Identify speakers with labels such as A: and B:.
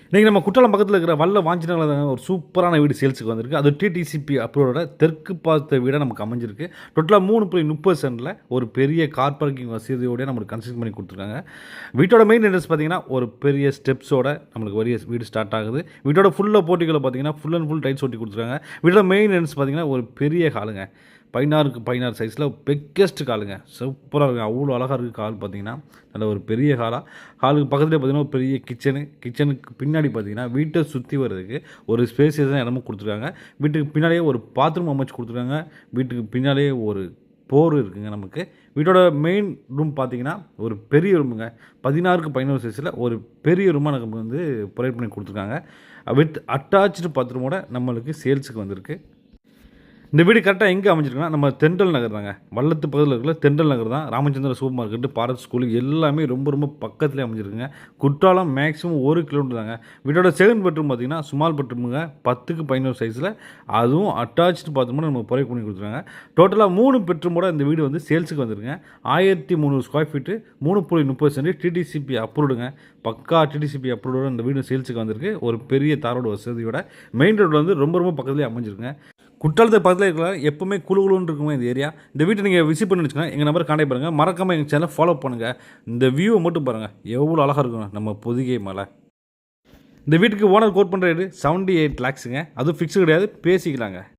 A: இன்றைக்கி நம்ம குற்றாலம் பக்கத்தில் இருக்கிற வல்ல வாஞ்சினங்களில் ஒரு சூப்பரான வீடு சேல்ஸுக்கு வந்திருக்கு. அது டிடிசிபி அப்ரூவோட தெற்கு பார்த்த வீடாக நமக்கு அமைஞ்சிருக்கு. டோட்டலாக 3.30 சென்டில் ஒரு பெரிய கார் பார்க்கிங் வசதியோடய நம்மளுக்கு கன்ஸ்ட்ரக்ட் பண்ணி கொடுத்துருக்காங்க. வீட்டோட மெயின் என்ட்ரன்ஸ் பார்த்தீங்கன்னா ஒரு பெரிய ஸ்டெப்ஸோட நம்மளுக்கு பெரிய வீடு ஸ்டார்ட் ஆகுது. வீட்டோட ஃபுல்லாக போர்ட்டிகளில் பார்த்தீங்கன்னா ஃபுல் அண்ட் ஃபுல் டைல்ஸ் ஒட்டி கொடுத்துருக்காங்க. வீட்டோட மெயின் என்ட்ரன்ஸ் பார்த்தீங்கன்னா ஒரு பெரிய ஹாலுங்க. 16x16 சைஸில் பெக்கஸ்ட் காலுங்க. சூப்பராக இருக்குது. அவ்வளோ அழகாக இருக்குது கால் பார்த்தீங்கன்னா. நல்ல ஒரு பெரிய ஹாலுக்கு பக்கத்துலேயே பார்த்தீங்கன்னா ஒரு பெரிய கிச்சனுக்கு பின்னாடி பார்த்தீங்கன்னா வீட்டை சுற்றி வர்றதுக்கு ஒரு ஸ்பேசியஸான இடமும் கொடுத்துருக்காங்க. வீட்டுக்கு பின்னாடியே ஒரு பாத்ரூம் அமைச்சு கொடுத்துருக்காங்க. வீட்டுக்கு பின்னாடியே ஒரு போர் இருக்குங்க நமக்கு. வீட்டோட மெயின் ரூம் பார்த்தீங்கன்னா ஒரு பெரிய ரூமுங்க. 16x11 சைஸில் ஒரு பெரிய ரூமாக நமக்கு வந்து ப்ரொவைட் பண்ணி கொடுத்துருக்காங்க. வித் அட்டாச்சு பாத்ரூமோட நம்மளுக்கு சேல்ஸுக்கு வந்திருக்கு. இந்த வீடு கரெக்டாக எங்கே அமைஞ்சிருக்குன்னா நம்ம தென்றல் நகர் தாங்க. வல்லத்து பக்கத்தில் இருக்கிற தென்றல் நகர் தான். Ramachandra super market, Bharat school எல்லாமே ரொம்ப ரொம்ப பக்கத்துலேயே அமைஞ்சிருக்குங்க. குற்றாலம் மேக்ஸிமம் 1 கிலோமீட்டர் தாங்க. வீட்டோட செகண்ட் பெட்ரூம் பார்த்தீங்கன்னா ஸ்மால் பெட்ரூமுங்க. 10x11 சைஸில் அதுவும் அட்டாச்சு பாத்ரூமோட நம்ம ப்ரொவைட் பண்ணி கொடுத்துருக்காங்க. டோட்டலாக 3 பெட்ரூமோட இந்த வீடு வந்து சேல்ஸுக்கு வந்துருங்க. 1300 ஸ்கொயர் ஃபீட்டு, 3.30 சென்ட், டிடிசிபி அப்ரூவ்டுங்க. பக்கா டிடிசிபி அப்ரூவோட இந்த வீடு சேல்ஸுக்கு வந்திருக்கு. ஒரு பெரிய தாரோட வசதியோட மெயின் ரோடு வந்து ரொம்ப ரொம்ப பக்கத்துலேயே அமைஞ்சிருக்குங்க. குற்றாலத்து பக்கத்தில் இருக்கிற எப்பவுமே குழுன்னு இருக்குங்க இந்த ஏரியா. இந்த வீட்டை நீங்கள் விசிட் பண்ணி வச்சுக்கோங்க. எங்கள் நம்பர் கான்டாக்ட் பண்ணுங்கள். மறக்காமல் எங்கள் சேனலை ஃபாலோ பண்ணுங்கள். இந்த வியூவை மட்டும் பாருங்கள், எவ்வளோ அழகாக இருக்கும் நம்ம பொதிகை மலை. இந்த வீட்டுக்கு ஓனர் கோட் பண்ணுற ரேட்டு 78 lakhsங்க. அதுவும் ஃபிக்ஸு கிடையாது, பேசிக்கலாங்க.